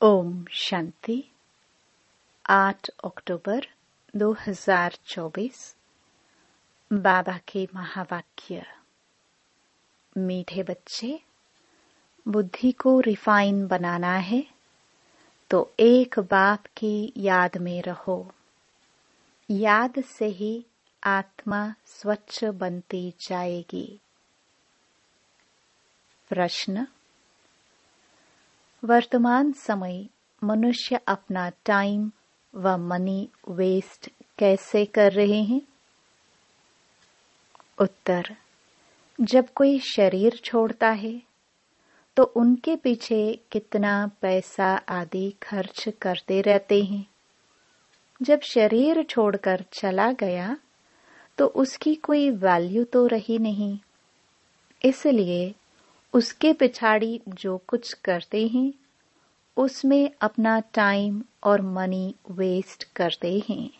ओम शांति। 8 अक्टूबर 2024। बाबा के महावाक्य। मीठे बच्चे, बुद्धि को रिफाइन बनाना है तो एक बाप की याद में रहो। याद से ही आत्मा स्वच्छ बनती जाएगी। प्रश्न: वर्तमान समय मनुष्य अपना टाइम व मनी वेस्ट कैसे कर रहे हैं? उत्तर: जब कोई शरीर छोड़ता है तो उनके पीछे कितना पैसा आदि खर्च करते रहते हैं। जब शरीर छोड़कर चला गया तो उसकी कोई वैल्यू तो रही नहीं, इसलिए उसके पिछाड़ी जो कुछ करते हैं उसमें अपना टाइम और मनी वेस्ट करते हैं।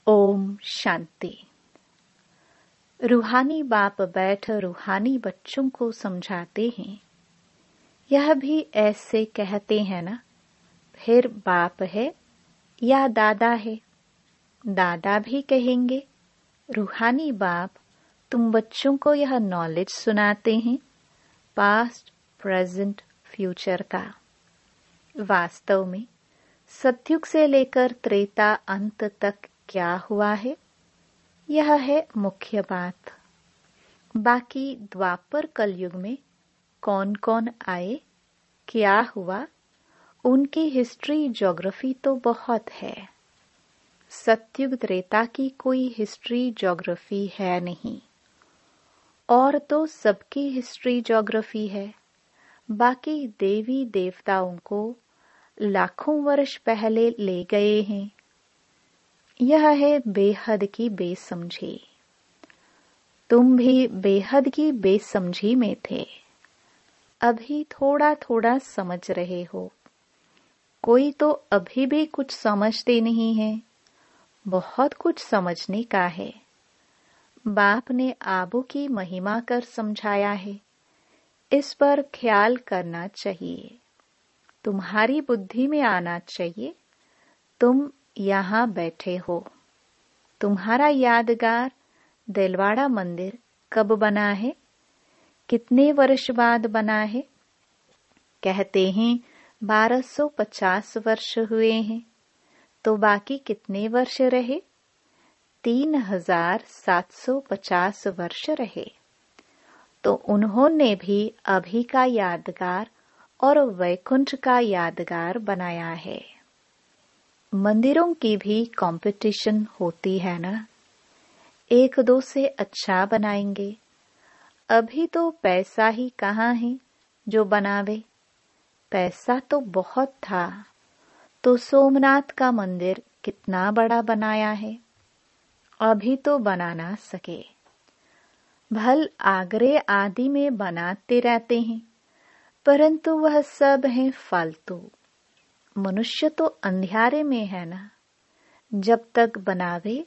ओम शांति। रूहानी बाप बैठ रूहानी बच्चों को समझाते हैं। यह भी ऐसे कहते हैं ना, फिर बाप है या दादा है? दादा भी कहेंगे, रूहानी बाप तुम बच्चों को यह नॉलेज सुनाते हैं पास्ट, प्रेजेंट, फ्यूचर का। वास्तव में सतयुग से लेकर त्रेता अंत तक क्या हुआ है, यह है मुख्य बात। बाकी द्वापर कलयुग में कौन कौन आए, क्या हुआ, उनकी हिस्ट्री ज्योग्राफी तो बहुत है। सतयुग त्रेता की कोई हिस्ट्री ज्योग्राफी है नहीं, और तो सबकी हिस्ट्री ज्योग्राफी है। बाकी देवी देवताओं को लाखों वर्ष पहले ले गए हैं। यह है बेहद की बेसमझी। तुम भी बेहद की बेसमझी में थे, अभी थोड़ा थोड़ा समझ रहे हो। कोई तो अभी भी कुछ समझते नहीं है, बहुत कुछ समझने का है। बाप ने आबू की महिमा कर समझाया है, इस पर ख्याल करना चाहिए। तुम्हारी बुद्धि में आना चाहिए तुम यहाँ बैठे हो। तुम्हारा यादगार दिलवाड़ा मंदिर कब बना है, कितने वर्ष बाद बना है? कहते हैं 1250 वर्ष हुए हैं, तो बाकी कितने वर्ष रहे? 3750 वर्ष रहे। तो उन्होंने भी अभी का यादगार और वैकुंठ का यादगार बनाया है। मंदिरों की भी कंपटीशन होती है ना, एक दो से अच्छा बनाएंगे। अभी तो पैसा ही कहाँ है जो बनावे? पैसा तो बहुत था, तो सोमनाथ का मंदिर कितना बड़ा बनाया है, अभी तो बना ना सके। भल आगरे आदि में बनाते रहते हैं, परंतु वह सब है फालतू। मनुष्य तो अंधियारे में है ना, जब तक बनावे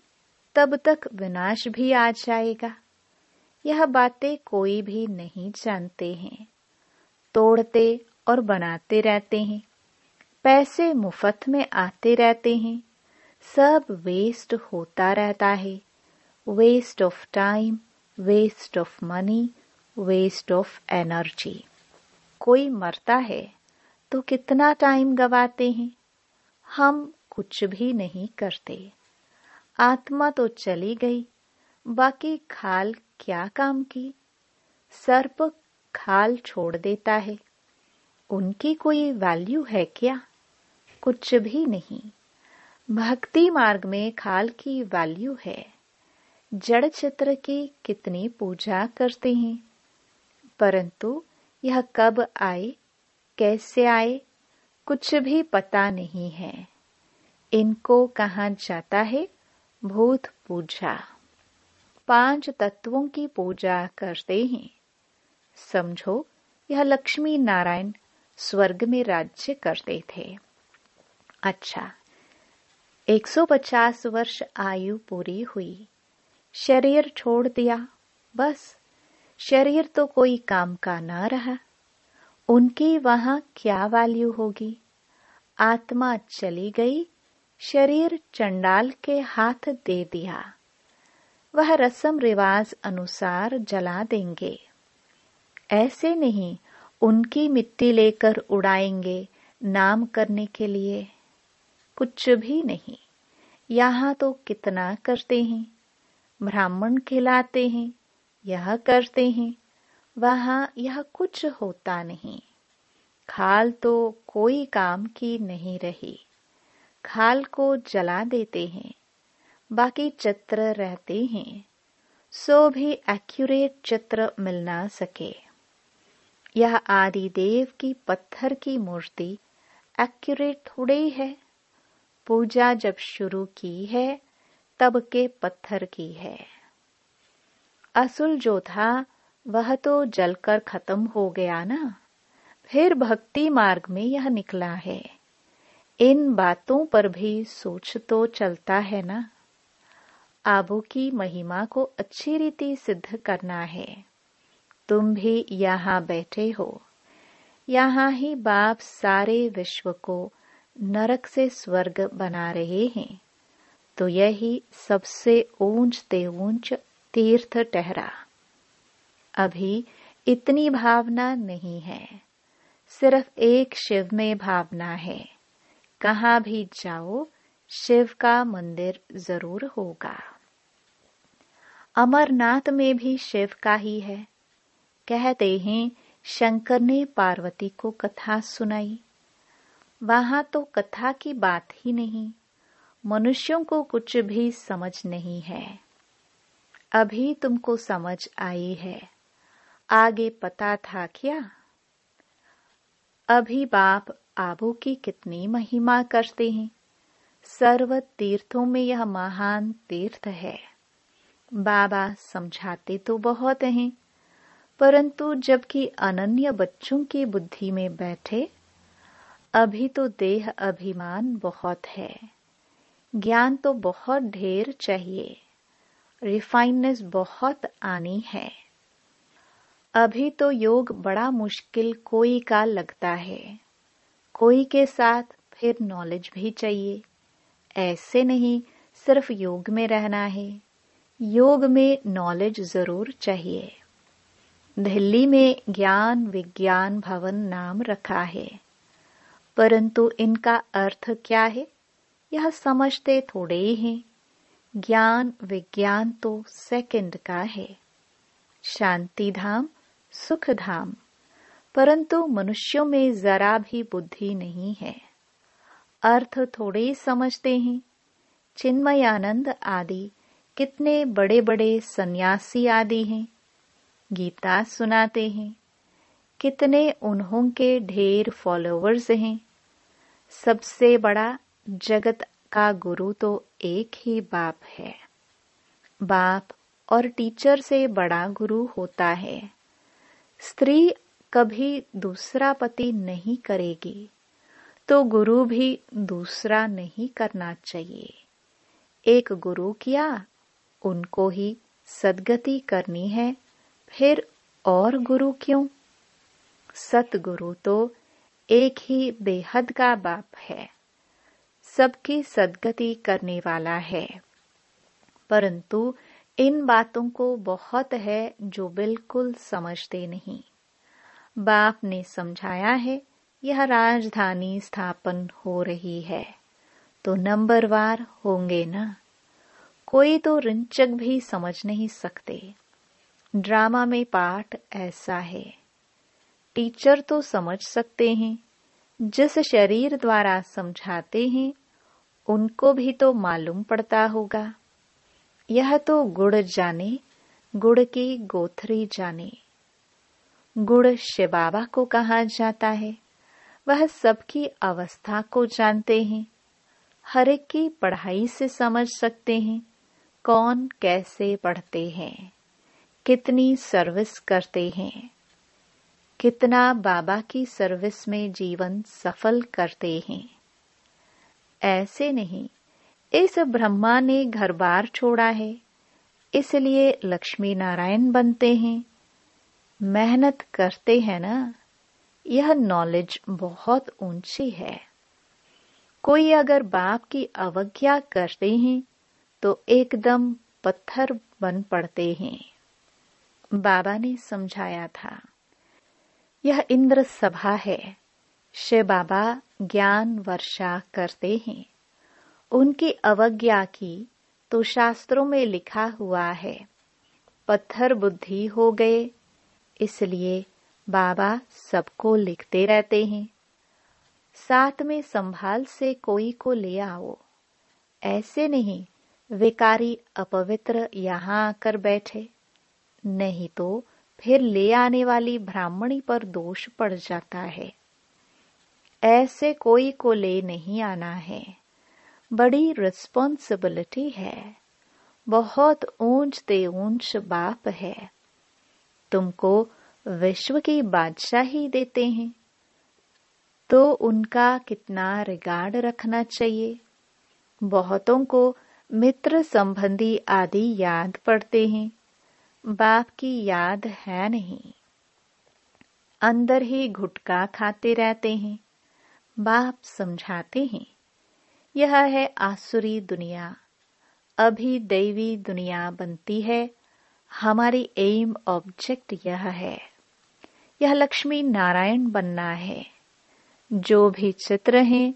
तब तक विनाश भी आ जाएगा। यह बातें कोई भी नहीं जानते हैं, तोड़ते और बनाते रहते हैं। पैसे मुफ्त में आते रहते हैं, सब वेस्ट होता रहता है। Waste of time, waste of money, waste of energy. कोई मरता है तो कितना टाइम गवाते हैं, हम कुछ भी नहीं करते। आत्मा तो चली गई, बाकी खाल क्या काम की? सर्प खाल छोड़ देता है, उनकी कोई वैल्यू है क्या? कुछ भी नहीं। भक्ति मार्ग में खाल की वैल्यू है। जड़ चित्र की कितनी पूजा करते हैं, परंतु यह कब आए, कैसे आए, कुछ भी पता नहीं है। इनको कहाँ जाता है भूत पूजा। 5 तत्वों की पूजा करते हैं। समझो यह लक्ष्मी नारायण स्वर्ग में राज्य करते थे। अच्छा, 150 वर्ष आयु पूरी हुई, शरीर छोड़ दिया, बस शरीर तो कोई काम का ना रहा। उनकी वहां क्या वैल्यू होगी? आत्मा चली गई, शरीर चंडाल के हाथ दे दिया, वह रस्म रिवाज अनुसार जला देंगे। ऐसे नहीं उनकी मिट्टी लेकर उड़ाएंगे नाम करने के लिए, कुछ भी नहीं। यहाँ तो कितना करते हैं, ब्राह्मण खिलाते हैं, यह करते हैं, वहाँ यह कुछ होता नहीं। खाल तो कोई काम की नहीं रही, खाल को जला देते हैं, बाकी चित्र रहते हैं, सो भी एक्यूरेट चित्र मिल ना सके। यह आदि देव की पत्थर की मूर्ति एक्यूरेट थोड़ी है, पूजा जब शुरू की है तब के पत्थर की है। असुल जो था वह तो जलकर खत्म हो गया ना, फिर भक्ति मार्ग में यह निकला है। इन बातों पर भी सोच तो चलता है ना। आबू की महिमा को अच्छी रीति सिद्ध करना है। तुम भी यहाँ बैठे हो, यहाँ ही बाप सारे विश्व को नरक से स्वर्ग बना रहे हैं, तो यही सबसे ऊंचते ऊंच तीर्थ ठहरा। अभी इतनी भावना नहीं है, सिर्फ एक शिव में भावना है। कहाँ भी जाओ शिव का मंदिर जरूर होगा। अमरनाथ में भी शिव का ही है। कहते हैं शंकर ने पार्वती को कथा सुनाई, वहां तो कथा की बात ही नहीं, मनुष्यों को कुछ भी समझ नहीं है। अभी तुमको समझ आई है, आगे पता था क्या? अभी बाप आबू की कितनी महिमा करते हैं। सर्व तीर्थों में यह महान तीर्थ है। बाबा समझाते तो बहुत हैं, परंतु जबकि अनन्य बच्चों की बुद्धि में बैठे, अभी तो देह अभिमान बहुत है, ज्ञान तो बहुत ढेर चाहिए, रिफाइननेस बहुत आनी है। अभी तो योग बड़ा मुश्किल कोई का लगता है, कोई के साथ फिर नॉलेज भी चाहिए। ऐसे नहीं सिर्फ योग में रहना है, योग में नॉलेज जरूर चाहिए। दिल्ली में ज्ञान विज्ञान भवन नाम रखा है, परंतु इनका अर्थ क्या है यह समझते थोड़े हैं। ज्ञान विज्ञान तो सेकंड का है, शांति धाम सुख धाम, परंतु मनुष्यों में जरा भी बुद्धि नहीं है, अर्थ थोड़े समझते हैं। चिन्मयानंद आदि कितने बड़े बड़े सन्यासी आदि हैं, गीता सुनाते हैं, कितने उन्हों के ढेर फॉलोवर्स हैं। सबसे बड़ा जगत का गुरु तो एक ही बाप है। बाप और टीचर से बड़ा गुरु होता है। स्त्री कभी दूसरा पति नहीं करेगी, तो गुरु भी दूसरा नहीं करना चाहिए। एक गुरु किया, उनको ही सद्गति करनी है, फिर और गुरु क्यों? सतगुरु तो एक ही बेहद का बाप है, सबकी सद्गति करने वाला है। परंतु इन बातों को बहुत है जो बिल्कुल समझते नहीं। बाप ने समझाया है यह राजधानी स्थापन हो रही है, तो नंबरवार होंगे ना। कोई तो रिंचक भी समझ नहीं सकते। ड्रामा में पाठ ऐसा है, टीचर तो समझ सकते हैं, जिस शरीर द्वारा समझाते हैं उनको भी तो मालूम पड़ता होगा। यह तो गुड़ जाने, गुड़ की गोथरी जाने। गुड़ शिव बाबा को कहा जाता है, वह सबकी अवस्था को जानते हैं, हर एक की पढ़ाई से समझ सकते हैं, कौन कैसे पढ़ते हैं, कितनी सर्विस करते हैं, कितना बाबा की सर्विस में जीवन सफल करते हैं। ऐसे नहीं इस ब्रह्मा ने घर बार छोड़ा है, इसलिए लक्ष्मी नारायण बनते हैं। मेहनत करते हैं ना, यह नॉलेज बहुत ऊंची है। कोई अगर बाप की अवज्ञा करते हैं तो एकदम पत्थर बन पड़ते हैं। बाबा ने समझाया था, यह इंद्र सभा है। शिव बाबा ज्ञान वर्षा करते हैं। उनकी अवज्ञा की तो शास्त्रों में लिखा हुआ है, पत्थर बुद्धि हो गए। इसलिए बाबा सबको लिखते रहते हैं, साथ में संभाल से कोई को ले आओ। ऐसे नहीं विकारी अपवित्र यहाँ आकर बैठे, नहीं तो फिर ले आने वाली ब्राह्मणी पर दोष पड़ जाता है। ऐसे कोई को ले नहीं आना है, बड़ी रिस्पॉन्सिबिलिटी है। बहुत ऊंचते ऊंच बाप है। तुमको विश्व की बादशाही देते हैं तो उनका कितना रिगार्ड रखना चाहिए। बहुतों को मित्र संबंधी आदि याद पड़ते हैं, बाप की याद है नहीं। अंदर ही गुटखा खाते रहते हैं। बाप समझाते हैं, यह है आसुरी दुनिया, अभी दैवी दुनिया बनती है। हमारी एम ऑब्जेक्ट यह है, यह लक्ष्मी नारायण बनना है। जो भी चित्र हैं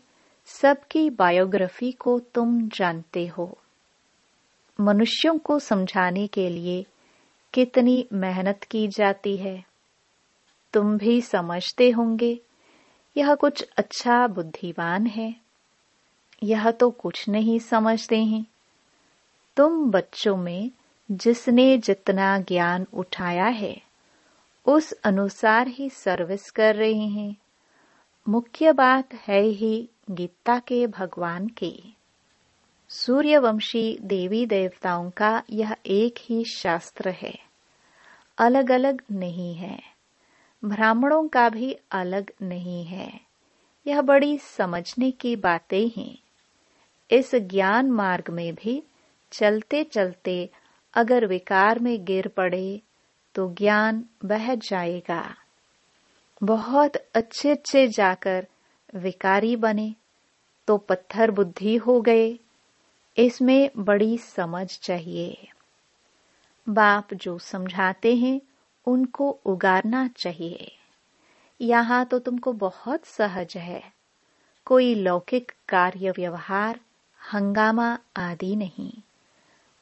सबकी बायोग्राफी को तुम जानते हो। मनुष्यों को समझाने के लिए कितनी मेहनत की जाती है, तुम भी समझते होंगे। यह कुछ अच्छा बुद्धिमान है, यह तो कुछ नहीं समझते हैं। तुम बच्चों में जिसने जितना ज्ञान उठाया है उस अनुसार ही सर्विस कर रहे हैं। मुख्य बात है ही गीता के भगवान की। सूर्यवंशी देवी देवताओं का यह एक ही शास्त्र है, अलग अलग नहीं है। ब्राह्मणों का भी अलग नहीं है। यह बड़ी समझने की बातें हैं। इस ज्ञान मार्ग में भी चलते चलते अगर विकार में गिर पड़े तो ज्ञान बह जाएगा। बहुत अच्छे जाकर विकारी बने तो पत्थर बुद्धि हो गए। इसमें बड़ी समझ चाहिए। बाप जो समझाते हैं उनको उगारना चाहिए। यहाँ तो तुमको बहुत सहज है, कोई लौकिक कार्य व्यवहार हंगामा आदि नहीं।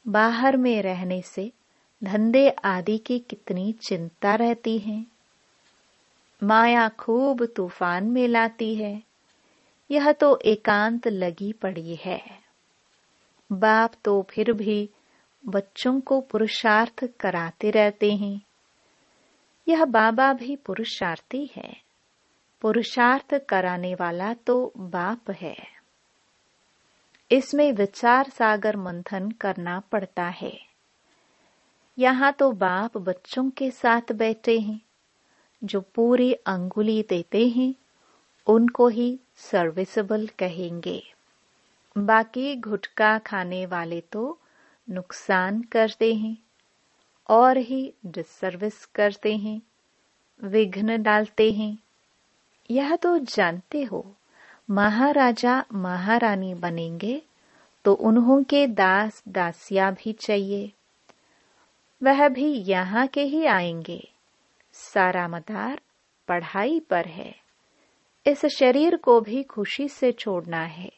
बाहर में रहने से धंधे आदि की कितनी चिंता रहती है। माया खूब तूफान में लाती है। यह तो एकांत लगी पड़ी है। बाप तो फिर भी बच्चों को पुरुषार्थ कराते रहते हैं। यह बाबा भी पुरुषार्थी है। पुरुषार्थ कराने वाला तो बाप है। इसमें विचार सागर मंथन करना पड़ता है। यहाँ तो बाप बच्चों के साथ बैठे हैं। जो पूरी अंगुली देते हैं उनको ही सर्विसेबल कहेंगे। बाकी गुटखा खाने वाले तो नुकसान करते हैं और ही डिसर्विस करते हैं, विघ्न डालते हैं। यह तो जानते हो। महाराजा महारानी बनेंगे तो उन्हों के दास दासियां भी चाहिए। वह भी यहाँ के ही आएंगे। सारा मदार पढ़ाई पर है। इस शरीर को भी खुशी से छोड़ना है,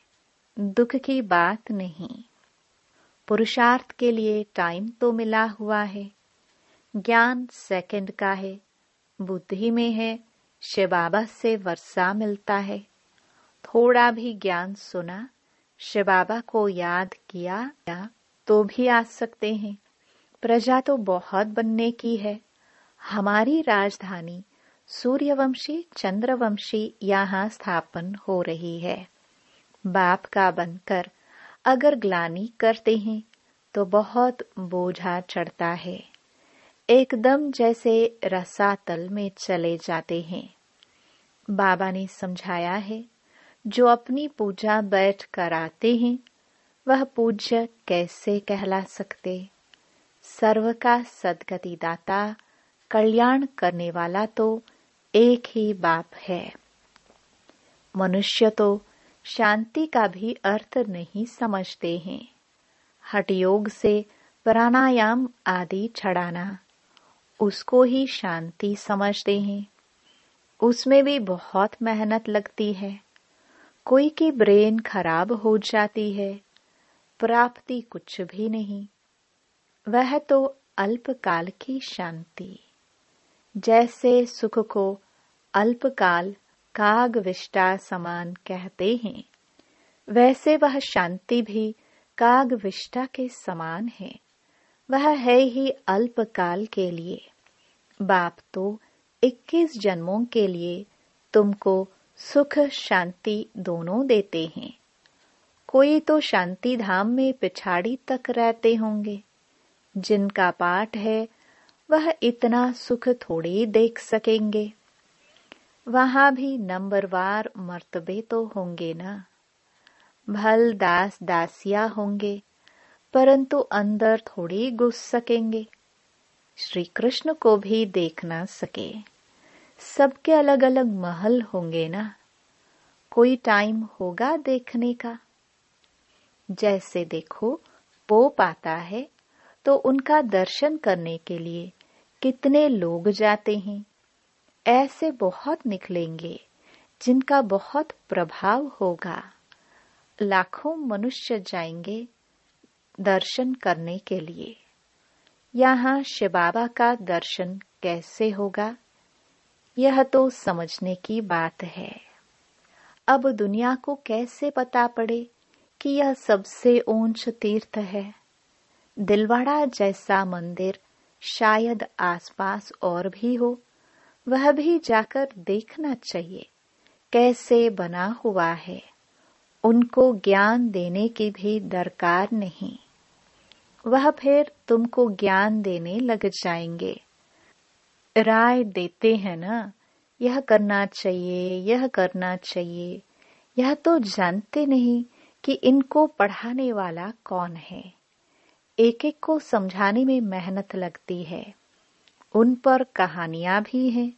दुख की बात नहीं। पुरुषार्थ के लिए टाइम तो मिला हुआ है। ज्ञान सेकंड का है, बुद्धि में है। शिव बाबा से वर्षा मिलता है। थोड़ा भी ज्ञान सुना, शिव बाबा को याद किया तो भी आ सकते हैं। प्रजा तो बहुत बनने की है। हमारी राजधानी सूर्यवंशी चंद्रवंशी यहाँ स्थापन हो रही है। बाप का बनकर अगर ग्लानि करते हैं तो बहुत बोझा चढ़ता है। एकदम जैसे रसातल में चले जाते हैं। बाबा ने समझाया है, जो अपनी पूजा बैठ कर आते हैं वह पूज्य कैसे कहला सकते। सर्व का सद्गति दाता कल्याण करने वाला तो एक ही बाप है। मनुष्य तो शांति का भी अर्थ नहीं समझते हैं। हठ योग से प्राणायाम आदि छड़ाना, उसको ही शांति समझते हैं। उसमें भी बहुत मेहनत लगती है। कोई की ब्रेन खराब हो जाती है, प्राप्ति कुछ भी नहीं। वह तो अल्पकाल की शांति। जैसे सुख को अल्पकाल कागविष्टा समान कहते हैं, वैसे वह शांति भी कागविष्टा के समान है। वह है ही अल्पकाल के लिए। बाप तो 21 जन्मों के लिए तुमको सुख शांति दोनों देते हैं। कोई तो शांति धाम में पिछाड़ी तक रहते होंगे। जिनका पाठ है वह इतना सुख थोड़ी देख सकेंगे। वहां भी नंबरवार मर्तबे तो होंगे ना। भल दास दासिया होंगे, परंतु अंदर थोड़ी घुस सकेंगे। श्री कृष्ण को भी देख ना सके। सबके अलग अलग महल होंगे ना। कोई टाइम होगा देखने का। जैसे देखो पोप आता है तो उनका दर्शन करने के लिए कितने लोग जाते हैं। ऐसे बहुत निकलेंगे जिनका बहुत प्रभाव होगा। लाखों मनुष्य जाएंगे दर्शन करने के लिए। यहाँ शिव बाबा का दर्शन कैसे होगा, यह तो समझने की बात है। अब दुनिया को कैसे पता पड़े कि यह सबसे ऊंच तीर्थ है। दिलवाड़ा जैसा मंदिर शायद आसपास और भी हो, वह भी जाकर देखना चाहिए कैसे बना हुआ है। उनको ज्ञान देने की भी दरकार नहीं। वह फिर तुमको ज्ञान देने लग जाएंगे। राय देते हैं ना, यह करना चाहिए, यह करना चाहिए। यह तो जानते नहीं कि इनको पढ़ाने वाला कौन है। एक एक को समझाने में मेहनत लगती है। उन पर कहानियां भी हैं।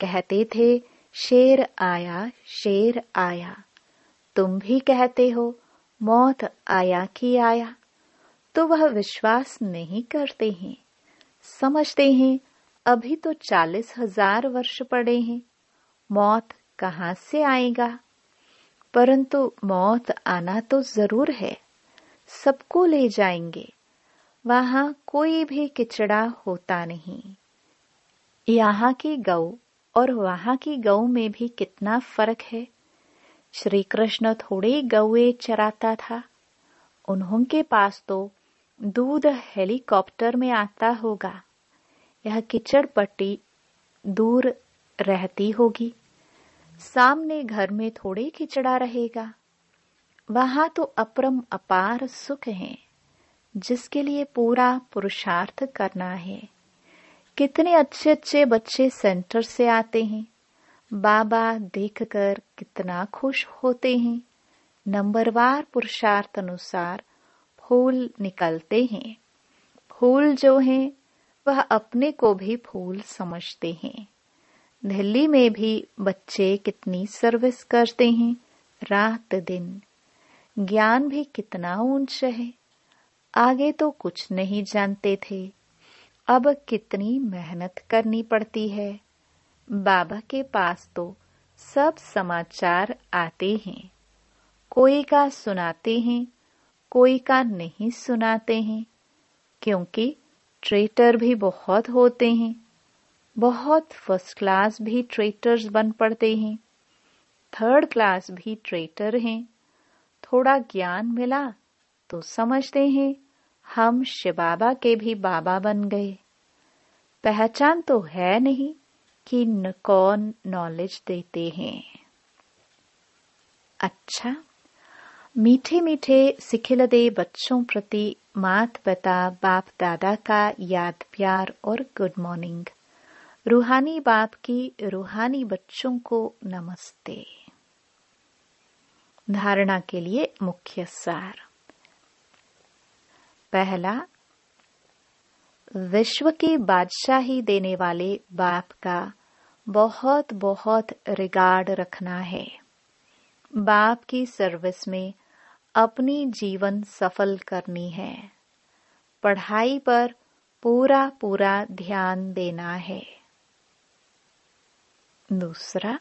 कहते थे शेर आया, शेर आया। तुम भी कहते हो मौत आया कि आया। तो वह विश्वास नहीं करते हैं। समझते हैं अभी तो 40,000 वर्ष पड़े हैं, मौत कहाँ से आएगा। परंतु मौत आना तो जरूर है। सबको ले जाएंगे। वहां कोई भी किचड़ा होता नहीं। यहाँ की गौ और वहां की गौ में भी कितना फर्क है। श्री कृष्ण थोड़े गौए चराता था। उन्होंने पास तो दूध हेलीकॉप्टर में आता होगा। यह कीचड़ पट्टी दूर रहती होगी। सामने घर में थोड़े कीचड़ा रहेगा। वहां तो अपरम अपार सुख है, जिसके लिए पूरा पुरुषार्थ करना है। कितने अच्छे अच्छे बच्चे सेंटर से आते हैं। बाबा देखकर कितना खुश होते हैं। नंबरवार पुरुषार्थ अनुसार फूल निकलते हैं। फूल जो हैं वह अपने को भी फूल समझते हैं। दिल्ली में भी बच्चे कितनी सर्विस करते हैं, रात दिन। ज्ञान भी कितना ऊंच है। आगे तो कुछ नहीं जानते थे, अब कितनी मेहनत करनी पड़ती है। बाबा के पास तो सब समाचार आते हैं। कोई का सुनाते हैं, कोई का नहीं सुनाते हैं, क्योंकि ट्रेटर भी बहुत होते हैं। बहुत फर्स्ट क्लास भी ट्रेटर्स बन पड़ते हैं। थर्ड क्लास भी ट्रेटर हैं। थोड़ा ज्ञान मिला तो समझते हैं हम शिव बाबा के भी बाबा बन गए। पहचान तो है नहीं कि कौन नॉलेज देते हैं। अच्छा, मीठे मीठे सिखिलदे बच्चों प्रति मात पिता बाप दादा का याद प्यार और गुड मॉर्निंग। रूहानी बाप की रूहानी बच्चों को नमस्ते। धारणा के लिए मुख्य सार। पहला, विश्व की बादशाही देने वाले बाप का बहुत बहुत रिगार्ड रखना है। बाप की सर्विस में अपनी जीवन सफल करनी है। पढ़ाई पर पूरा पूरा ध्यान देना है। दूसरा,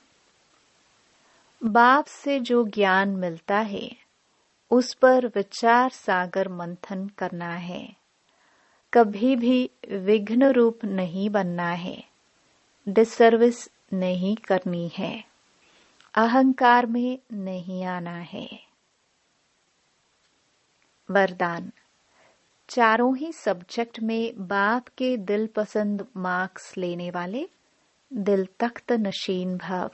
बाप से जो ज्ञान मिलता है उस पर विचार सागर मंथन करना है। कभी भी विघ्न रूप नहीं बनना है। डिसर्विस नहीं करनी है। अहंकार में नहीं आना है। वरदान, चारों ही सब्जेक्ट में बाप के दिल पसंद मार्क्स लेने वाले दिल तख्त नशीन भव।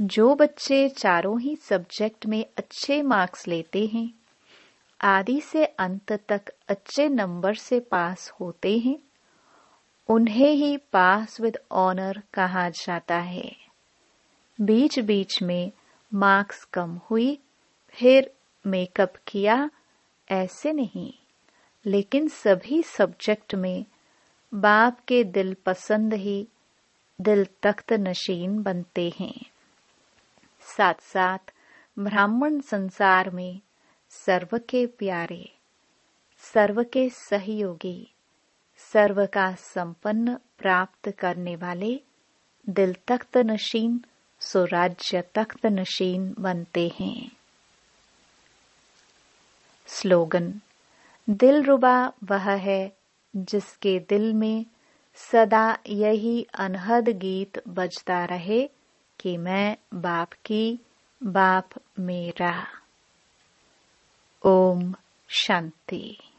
जो बच्चे चारों ही सब्जेक्ट में अच्छे मार्क्स लेते हैं, आदि से अंत तक अच्छे नंबर से पास होते हैं, उन्हें ही पास विद ऑनर कहा जाता है। बीच बीच में मार्क्स कम हुई, फिर मेकअप किया, ऐसे नहीं, लेकिन सभी सब्जेक्ट में बाप के दिल पसंद ही दिल तख्त नशीन बनते हैं। साथ साथ ब्राह्मण संसार में सर्व के प्यारे, सर्व के सहयोगी, सर्व का संपन्न प्राप्त करने वाले दिल तख्त नशीन स्वराज्य तख्त नशीन बनते हैं। स्लोगन, दिलरुबा वह है जिसके दिल में सदा यही अनहद गीत बजता रहे कि मैं बाप की, बाप मेरा। ओम शांति।